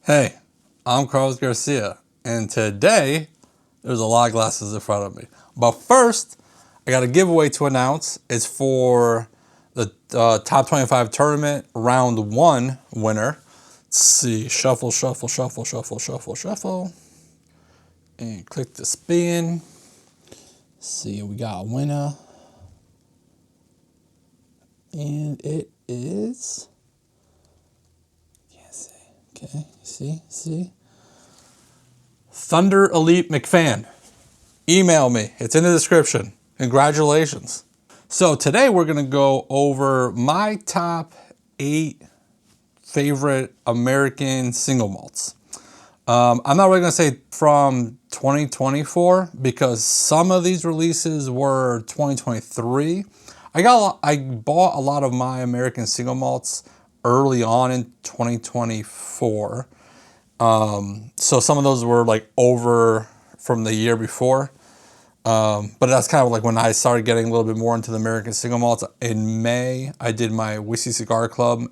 Hey, I'm Carlos Garcia, and today there's a lot of glasses in front of me. But first, I got a giveaway to announce. It's for the top 25 tournament round 1 winner. Let's see, shuffle, shuffle, shuffle, shuffle, shuffle, shuffle, and click the spin. Let's see, we got a winner, and it is. Okay, see? Thunder Elite McFan. Email me. It's in the description. Congratulations. So today we're going to go over my top 8 favorite American single malts. I'm not really going to say from 2024 because some of these releases were 2023. I bought a lot of my American single malts early on in 2024. So some of those were like over from the year before. But that's kind of like when I started getting a little bit more into the American single malts. In May, I did my Whiskey Cigar Club,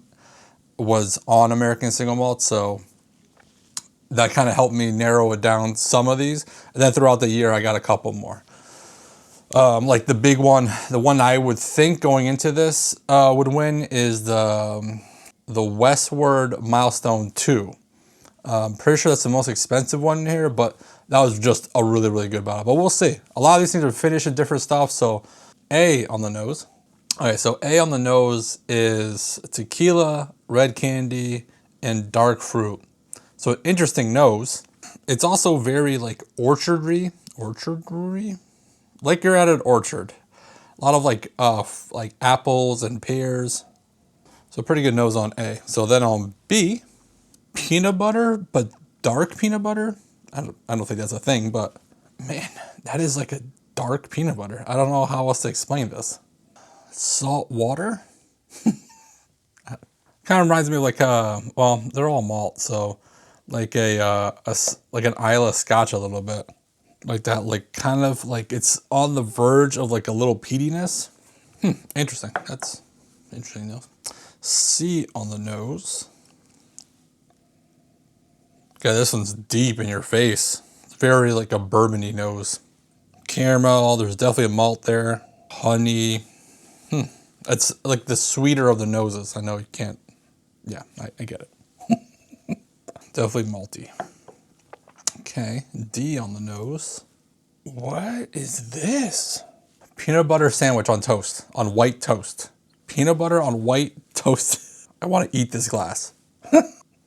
was on American single malts. So that kind of helped me narrow it down, some of these. And then throughout the year, I got a couple more. Like the big one, the one I would think going into this would win is the Westward Milestone 2. I'm pretty sure that's the most expensive one in here, but that was just a really, really good bottle. But we'll see. A lot of these things are finished in different stuff. So A on the nose. Okay, so A on the nose is tequila, red candy, and dark fruit. So an interesting nose. It's also very like orchardry, like you're at an orchard. A lot of like apples and pears. So pretty good nose on A. So then on B, peanut butter, but dark peanut butter. I don't think that's a thing, but man, that is like a dark peanut butter. I don't know how else to explain this. Salt water. Kind of reminds me of like well, they're all malt, so like like an Isla Scotch a little bit, like that, like kind of like it's on the verge of like a little peatiness. Interesting. That's interesting though. C on the nose. Okay, this one's deep in your face. It's very like a bourbony nose. Caramel, there's definitely a malt there. Honey. It's like the sweeter of the noses. I know you can't. Yeah, I get it. Definitely malty. Okay, D on the nose. What is this? Peanut butter sandwich on toast, on white toast. Peanut butter on white toast. I want to eat this glass.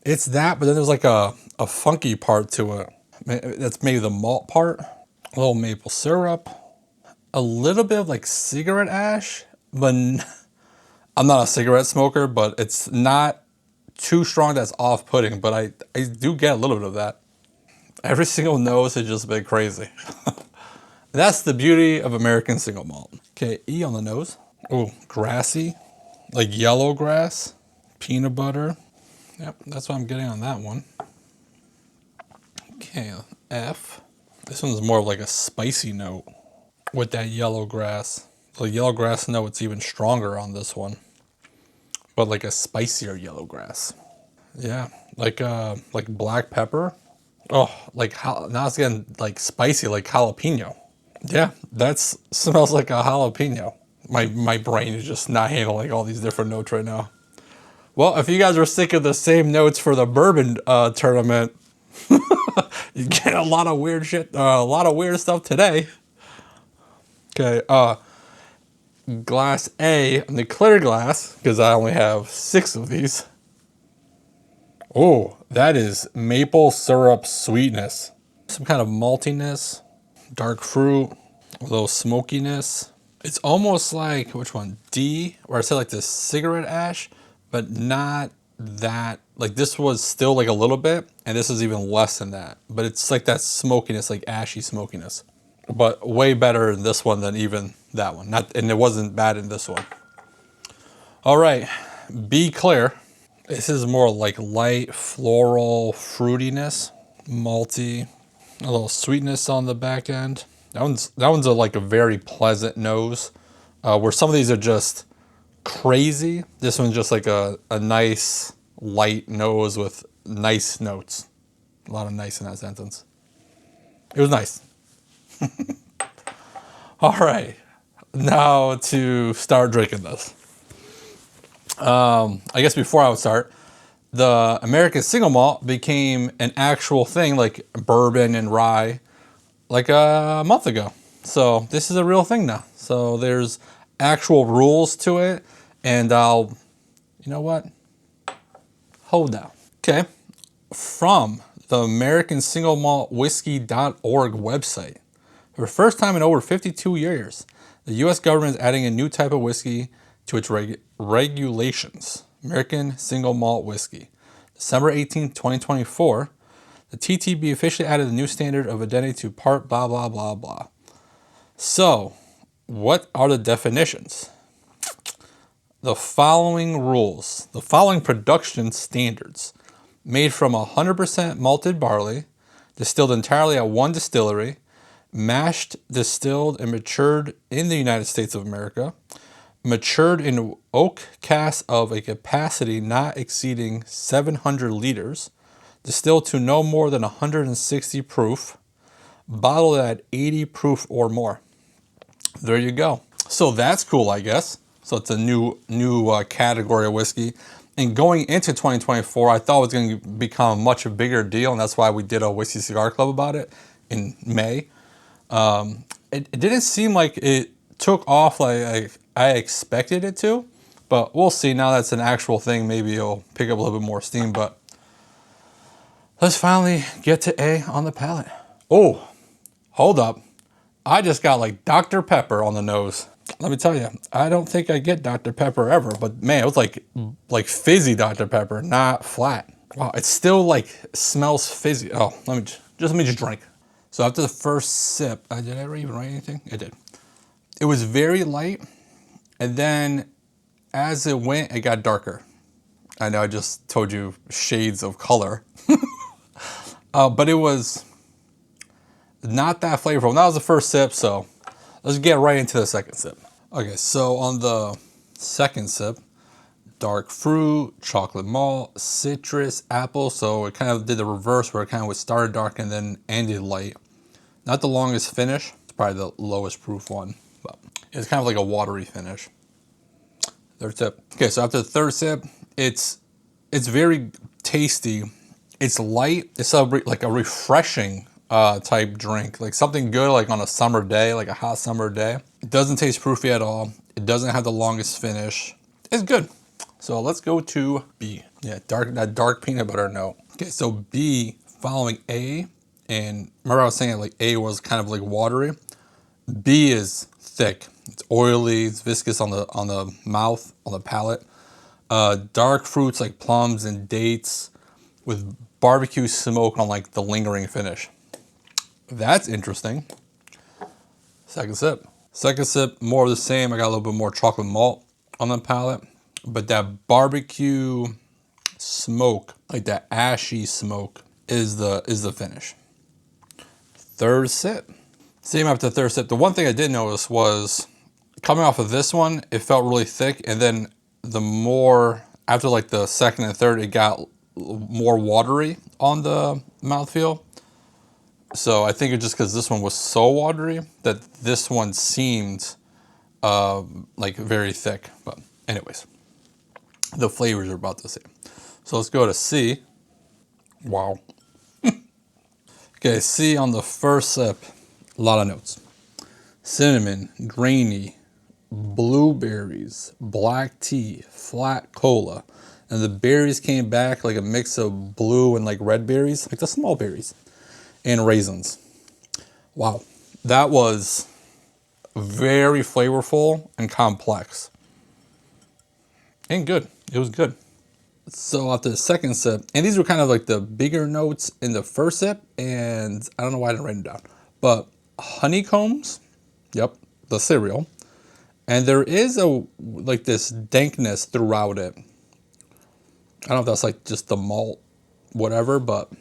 It's that, but then there's like a funky part to it. That's maybe the malt part. A little maple syrup. A little bit of like cigarette ash, but I'm not a cigarette smoker, but it's not too strong that's off-putting, but I do get a little bit of that. Every single nose has just been crazy. That's the beauty of American single malt. Okay, E on the nose. Oh, grassy, like yellow grass, peanut butter. Yep, that's what I'm getting on that one. Okay, F. This one's more of like a spicy note with that yellow grass. The yellow grass note, it's even stronger on this one, but like a spicier yellow grass. Yeah, like black pepper. Oh, like now it's getting like spicy, like jalapeno. Yeah, that smells like a jalapeno. My brain is just not handling all these different notes right now. Well, if you guys are sick of the same notes for the bourbon tournament, you get a lot of weird shit, a lot of weird stuff today. Okay, glass A, the clear glass, because I only have 6 of these. Oh, that is maple syrup sweetness. Some kind of maltiness, dark fruit, a little smokiness. It's almost like, which one? D, where I said like the cigarette ash, but not that. Like this was still like a little bit, and this is even less than that. But it's like that smokiness, like ashy smokiness. But way better in this one than even that one. And it wasn't bad in this one. All right, B clear. This is more like light floral fruitiness, malty, a little sweetness on the back end. That one's like a very pleasant nose. Where some of these are just crazy. This one's just like a nice light nose with nice notes. A lot of nice in that sentence. It was nice. All right, now to start drinking this. I guess before I would start, the American Single Malt became an actual thing, like bourbon and rye, like a month ago. So this is a real thing now. So there's actual rules to it, and you know what? Hold down. Okay, from the American Single Malt whiskey.org website. For the first time in over 52 years, the U.S. government is adding a new type of whiskey to its regulations. American Single Malt Whiskey. December 18, 2024, the TTB officially added a new standard of identity to part blah, blah, blah, blah. So, what are the definitions? The following rules, the following production standards. Made from 100% malted barley, distilled entirely at one distillery, mashed, distilled, and matured in the United States of America, matured in oak casks of a capacity not exceeding 700 liters, distilled to no more than 160 proof, bottled at 80 proof or more. There you go. So that's cool, I guess. So it's a new category of whiskey. And going into 2024, I thought it was going to become a much bigger deal, and that's why we did a Whiskey Cigar Club about it in May. It didn't seem like it took off like I expected it to, but we'll see. Now that's an actual thing, maybe it'll pick up a little bit more steam, but let's finally get to A on the palate. Oh, hold up. I just got like Dr. Pepper on the nose. Let me tell you, I don't think I get Dr. Pepper ever, but man, it was like fizzy Dr. Pepper, not flat. Wow, it still like smells fizzy. Oh, let me just drink. So after the first sip, did I ever even write anything? I did. It was very light, and then as it went, it got darker. I know I just told you shades of color, but it was not that flavorful. That was the first sip, so let's get right into the second sip. Okay, so on the second sip, dark fruit, chocolate malt, citrus, apple. So it kind of did the reverse where it kind of started dark and then ended light. Not the longest finish. It's probably the lowest proof one, but it's kind of like a watery finish. Third sip. Okay, so after the third sip, it's very tasty. It's light. It's like a refreshing type drink, like something good, like on a summer day, like a hot summer day. It doesn't taste proofy at all. It doesn't have the longest finish. It's good. So let's go to B. Yeah, that dark peanut butter note. Okay, so B following A, and remember I was saying like A was kind of like watery. B is thick. It's oily. It's viscous on the mouth, on the palate. Dark fruits like plums and dates, with barbecue smoke on like the lingering finish. That's interesting. Second sip. Second sip, more of the same. I got a little bit more chocolate malt on the palate, but that barbecue smoke, like that ashy smoke, is the finish. Third sip. Same after the third sip. The one thing I did notice was coming off of this one, it felt really thick, and then the more after like the second and third, it got more watery on the mouthfeel. So I think it's just because this one was so watery that this one seemed like very thick. But anyways, the flavors are about the same. So let's go to C. Wow. Okay, C on the first sip, a lot of notes. Cinnamon, grainy, blueberries, black tea, flat cola. And the berries came back like a mix of blue and like red berries, like the small berries. And raisins. Wow, that was very flavorful and complex. And good, it was good. So after the second sip, and these were kind of like the bigger notes in the first sip, and I don't know why I didn't write them down, but honeycombs, yep, the cereal, and there is like this dankness throughout it. I don't know if that's like just the malt, whatever, but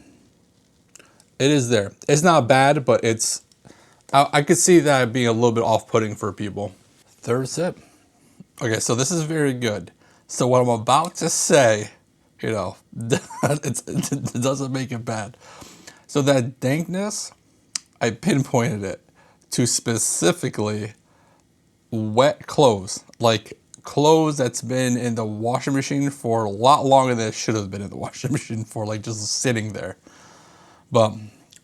it is there. It's not bad, but I could see that being a little bit off-putting for people. Third sip. Okay, so this is very good. So what I'm about to say you know, it doesn't make it bad. So that dankness, I pinpointed it to specifically wet clothes, like clothes that's been in the washing machine for a lot longer than it should have been in the washing machine for, like just sitting there. But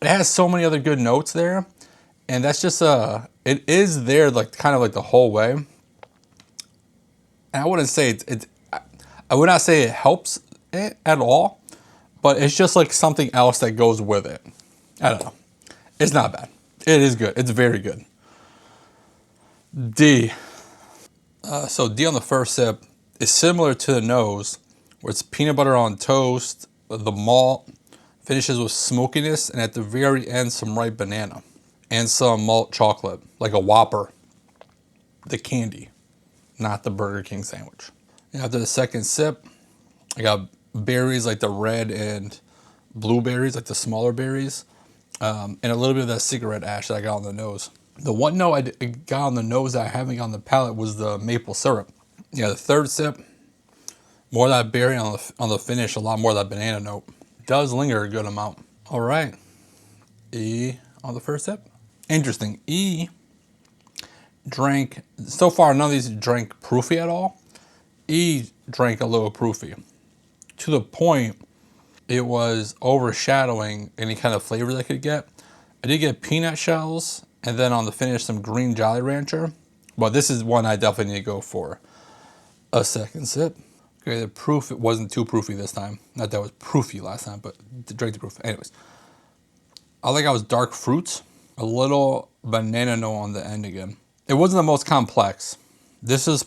it has so many other good notes there, and that's just it is there like kind of like the whole way. And I wouldn't say I would not say it helps it at all, but it's just like something else that goes with it. I don't know. It's not bad. It is good. It's very good. D. So D on the first sip is similar to the nose, where it's peanut butter on toast, the malt, finishes with smokiness, and at the very end, some ripe banana. And some malt chocolate, like a Whopper. The candy, not the Burger King sandwich. And after the second sip, I got berries like the red and blueberries, like the smaller berries, and a little bit of that cigarette ash that I got on the nose. The one note I got on the nose that I haven't got on the palate was the maple syrup. Yeah, the third sip, more of that berry on the finish, a lot more of that banana note. It does linger a good amount. All right, E on the first sip. Interesting. E drank, so far none of these drank proofy at all. E drank a little proofy to the point it was overshadowing any kind of flavors I could get. I did get peanut shells, and then on the finish some green Jolly Rancher. But this is one I definitely need to go for a second sip. Okay, the proof, it wasn't too proofy this time. Not that it was proofy last time, but drank the proof. Anyways, I think I was dark fruits, a little banana note on the end again. It wasn't the most complex. This is,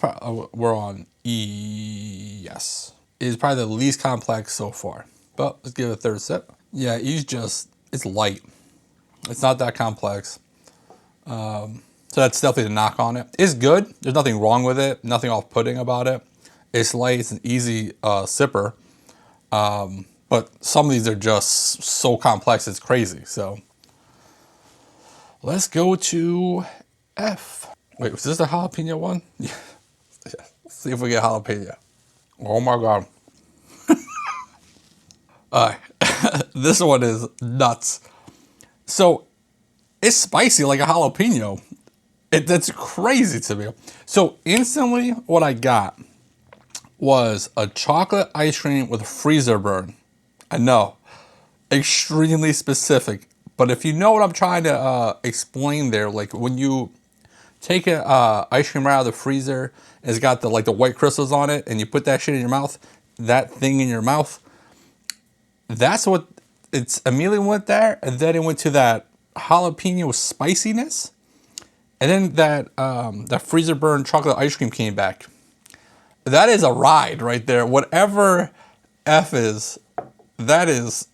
we're on E, yes. It is probably the least complex so far. But let's give it a third sip. Yeah, E's just, it's light. It's not that complex. So that's definitely the knock on it. It's good. There's nothing wrong with it. Nothing off-putting about it. It's light. It's an easy sipper. But some of these are just so complex, it's crazy. So let's go to F. Wait, was this the jalapeno one? Yeah. Let's see if we get jalapeno. Oh my God. This one is nuts. So it's spicy like a jalapeno. That's crazy to me. So instantly what I got was a chocolate ice cream with a freezer burn. I know, extremely specific. But if you know what I'm trying to explain there, like when you take a ice cream right out of the freezer, it's got the white crystals on it, and you put that shit in your mouth, that thing in your mouth, that's what it's immediately went there, and then it went to that jalapeno spiciness, and then that freezer burn chocolate ice cream came back. That is a ride right there. Whatever F is, that is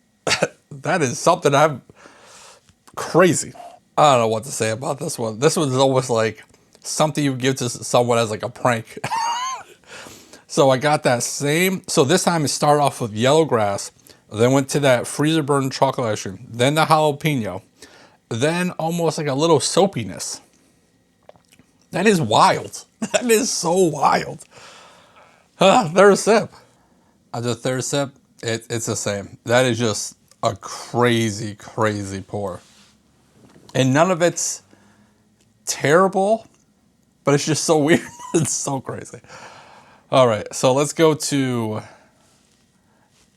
something I'm crazy. I don't know what to say about this one. This one's almost like something you give to someone as like a prank. So I got that same. So this time it started off with yellow grass, then went to that freezer burn chocolate ice cream, then the jalapeno, then almost like a little soapiness. That is wild. That is so wild. Third sip. After the third sip, it's the same. That is just a crazy, crazy pour. And none of it's terrible, but it's just so weird. It's so crazy. All right, so let's go to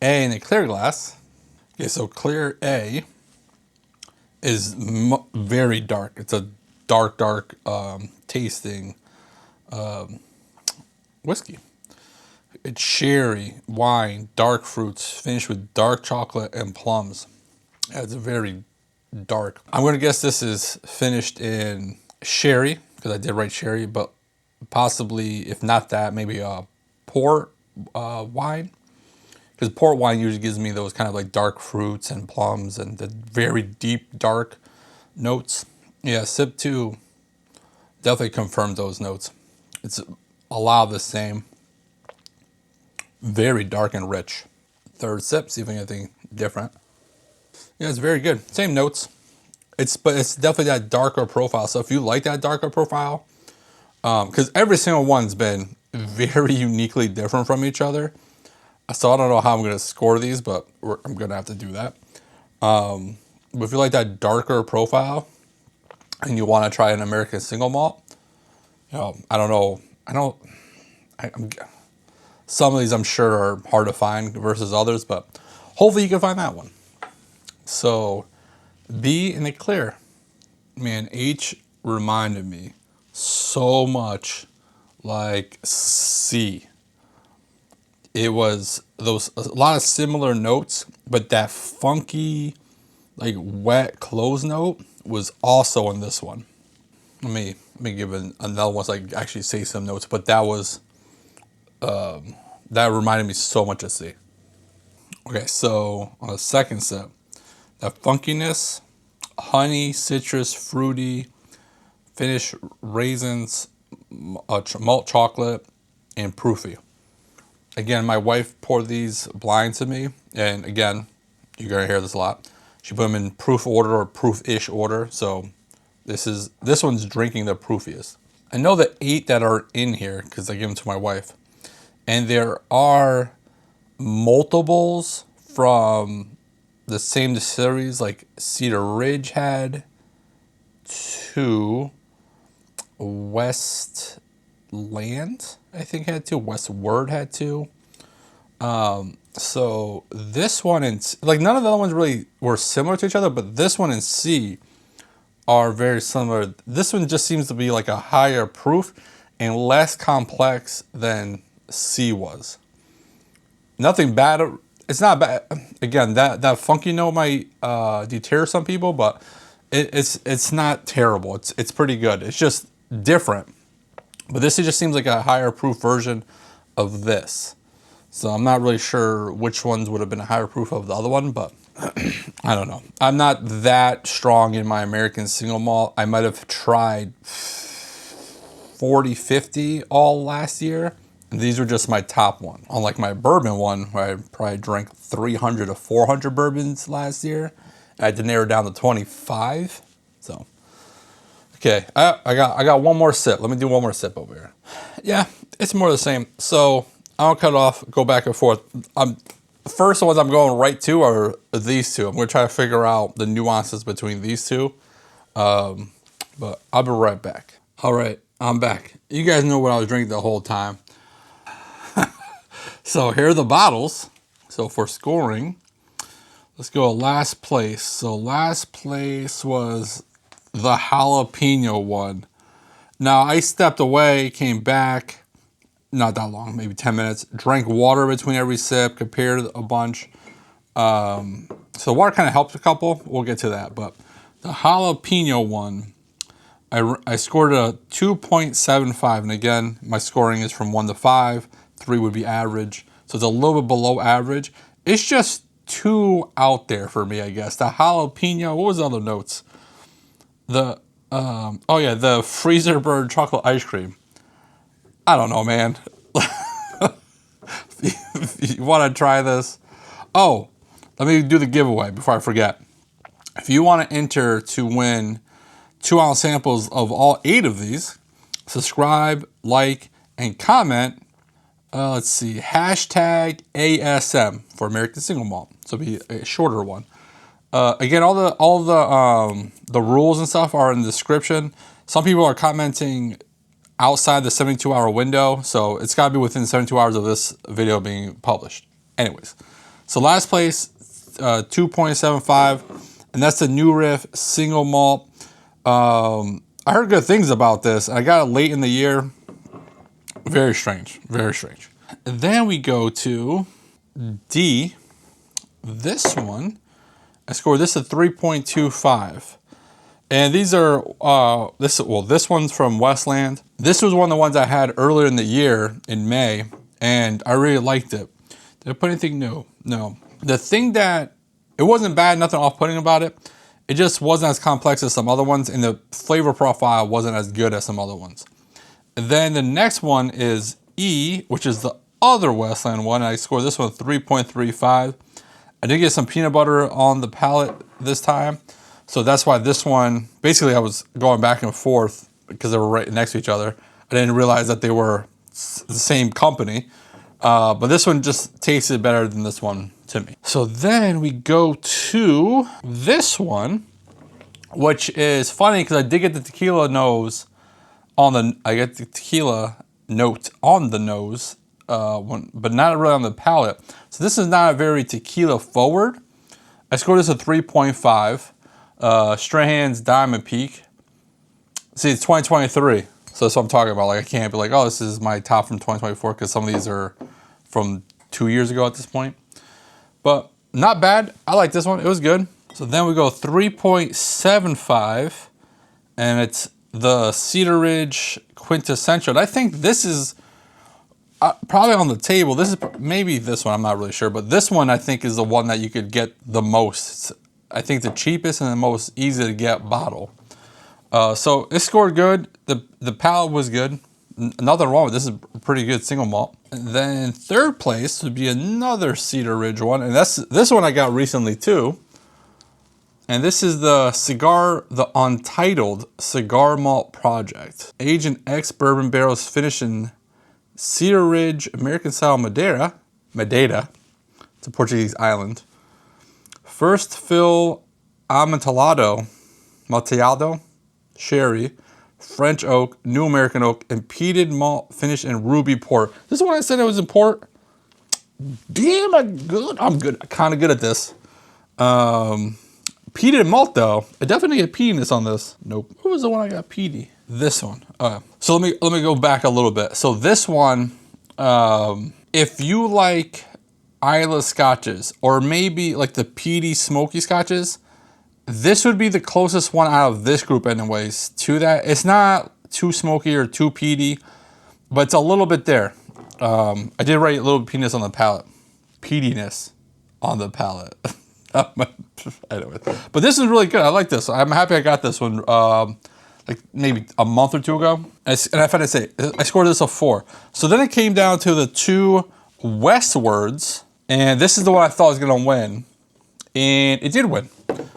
A in a clear glass. Okay, so clear A is very dark. It's a dark tasting whiskey. It's sherry, wine, dark fruits, finished with dark chocolate and plums. It's very dark. I'm going to guess this is finished in sherry, because I did write sherry, but possibly, if not that, maybe a port wine. Because port wine usually gives me those kind of like dark fruits and plums and the very deep dark notes. Yeah, sip 2 definitely confirmed those notes. It's a lot of the same. Very dark and rich. Third sip, see if anything different. Yeah, it's very good. Same notes. But it's definitely that darker profile. So if you like that darker profile, because every single one's been very uniquely different from each other. So I don't know how I'm going to score these, but I'm going to have to do that. But if you like that darker profile and you want to try an American Single Malt, you know, I don't know. Some of these I'm sure are hard to find versus others, but hopefully you can find that one. So B in the clear. Man, H reminded me so much like C. It was a lot of similar notes, but that funky, like wet close note was also in this one. Let me give another one so I can actually say some notes, but that was that reminded me so much of C. Okay, so on the second sip, that funkiness, honey, citrus, fruity, finish, raisins, malt chocolate, and proofy. Again, my wife poured these blind to me, and again, you're gonna hear this a lot. She put them in proof order or proof-ish order, so this one's drinking the proofiest. I know the 8 that are in here because I gave them to my wife, and there are multiples from the same distilleries. Like Cedar Ridge had 2, Westland I think had 2, Westward had 2. So this one and like none of the other ones really were similar to each other, but this one and C are very similar. This one just seems to be like a higher proof and less complex than C was. Nothing bad. It's not bad. Again, that funky note might deter some people, but it's not terrible. It's pretty good. It's just different. But this just seems like a higher proof version of this. So I'm not really sure which ones would have been a higher proof of the other one, but I don't know. I'm not that strong in my American Single Malt. I might have tried 40, 50 all last year. And these were just my top one. Unlike my bourbon one, where I probably drank 300 to 400 bourbons last year. I had to narrow down to 25. So, okay, I got one more sip. Let me do one more sip over here. Yeah, it's more the same. So I'll cut it off, go back and forth. The first ones I'm going right to are these two. I'm going to try to figure out the nuances between these two. But I'll be right back. All right, I'm back. You guys know what I was drinking the whole time. So here are the bottles. So for scoring, let's go last place. So last place was the jalapeno one. Now I stepped away, came back, not that long, maybe 10 minutes, drank water between every sip, compared a bunch. So water kind of helped a couple. We'll get to that. But the jalapeno one, I scored a 2.75. And again, my scoring is from 1 to 5. 3 would be average. So it's a little bit below average. It's just too out there for me, I guess. The jalapeno, what was the other notes? The, oh yeah, the freezer bird chocolate ice cream. I don't know, man. If you want to try this. Oh, let me do the giveaway before I forget. If you want to enter to win 2-ounce samples of all 8 of these, subscribe, like, and comment. Let's see, hashtag ASM for American Single Malt. So it'll be a shorter one. Again, all the rules and stuff are in the description. Some people are commenting outside the 72-hour window, so it's got to be within 72 hours of this video being published. Anyways, so last place, 2.75, and that's the New Riff Single Malt. I heard good things about this. I got it late in the year. Very strange, very strange. And then we go to D. This one, I scored this at 3.25. And these are, this one's from Westland. This was one of the ones I had earlier in the year in May, and I really liked it. Did I put anything new? No. The thing that, it wasn't bad, nothing off-putting about it. It just wasn't as complex as some other ones, and the flavor profile wasn't as good as some other ones. And then the next one is E, which is the other Westland one. I scored this one 3.35. I did get some peanut butter on the palate this time. So that's why this one, basically I was going back and forth because they were right next to each other. I didn't realize that they were the same company. But this one just tasted better than this one to me. So then we go to this one, which is funny because I did get the tequila nose on the, I get the tequila note on the nose, but not really on the palate. So this is not very tequila forward. I scored this a 3.5. Strahan's Diamond Peak. See, it's 2023. So that's what I'm talking about. Like, I can't be like, oh, this is my top from 2024 because some of these are from 2 years ago at this point. But not bad. I like this one. It was good. So then we go 3.75, and it's the Cedar Ridge Quintessential. And I think this is probably on the table. This is maybe this one. I'm not really sure. But this one, I think, is the one that you could get the most. It's, I think, the cheapest and the most easy to get bottle. So it scored good. The palate was good. Nothing wrong with this. Is a pretty good single malt. And then third place would be another Cedar Ridge one, and this one I got recently too. And this is the Untitled Cigar Malt Project. Aged in ex-bourbon barrels, finished in Cedar Ridge American style Madeira. It's a Portuguese island. First fill Amontillado, sherry, French oak, new American oak, and peated malt finished in ruby port. This is what I said it was in port. Damn, I'm good. I'm kind of good at this. Peated malt though, I definitely get peatiness on this. Nope. What was the one I got peaty? This one. So let me go back a little bit. So this one, if you like Islay scotches or maybe like the peaty smoky scotches, this would be the closest one out of this group anyways to that. It's not too smoky or too peaty, but it's a little bit there. I did write a little peatiness on the palate. Peatiness on the palate. Anyway, but this is really good. I like this. I'm happy I got this one like maybe a month or two ago. And I found I scored this a 4. So then it came down to the two Westwards, and this is the one I thought was gonna win, and it did win.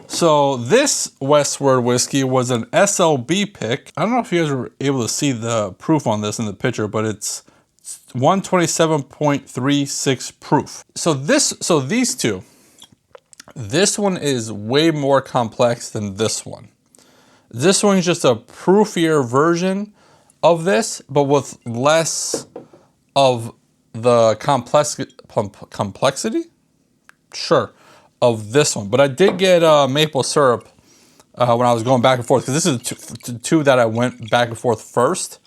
So this Westward whiskey was an SLB pick. I don't know if you guys were able to see the proof on this in the picture, but it's 127.36 proof. So these two, this one is way more complex than this one. This one's just a proofier version of this, but with less of the complexity? Sure. Of this one, but I did get maple syrup when I was going back and forth, because this is two that I went back and forth first.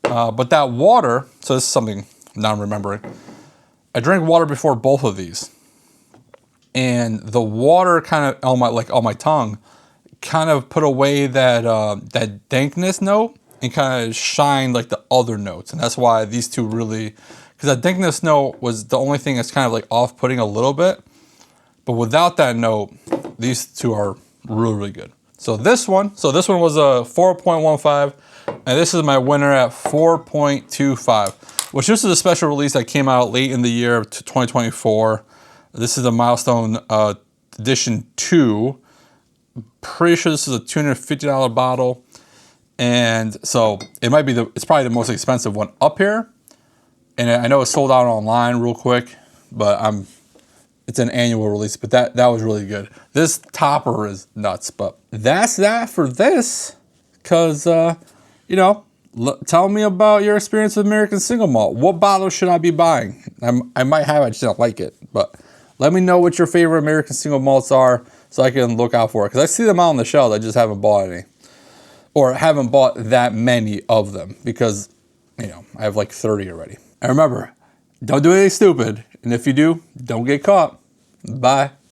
But that water, so this is something now I'm remembering. I drank water before both of these, and the water kind of on my tongue kind of put away that dankness note and kind of shined like the other notes, and that's why these two really, because that dankness note was the only thing that's kind of like off-putting a little bit. But without that note, these two are really, really good. So this one was a 4.15, and this is my winner at 4.25, which this is a special release that came out late in the year to 2024. This is a Milestone Edition 2. Pretty sure this is a $250 bottle, and so it's probably the most expensive one up here. And I know it's sold out online real quick, but it's an annual release, but that was really good. This topper is nuts, but that's that for this. Because, tell me about your experience with American Single Malt. What bottle should I be buying? I might have, I just don't like it. But let me know what your favorite American Single Malts are so I can look out for it. Because I see them out on the shelves, I just haven't bought any. Or haven't bought that many of them. Because, I have like 30 already. And remember, don't do anything stupid. And if you do, don't get caught. Bye.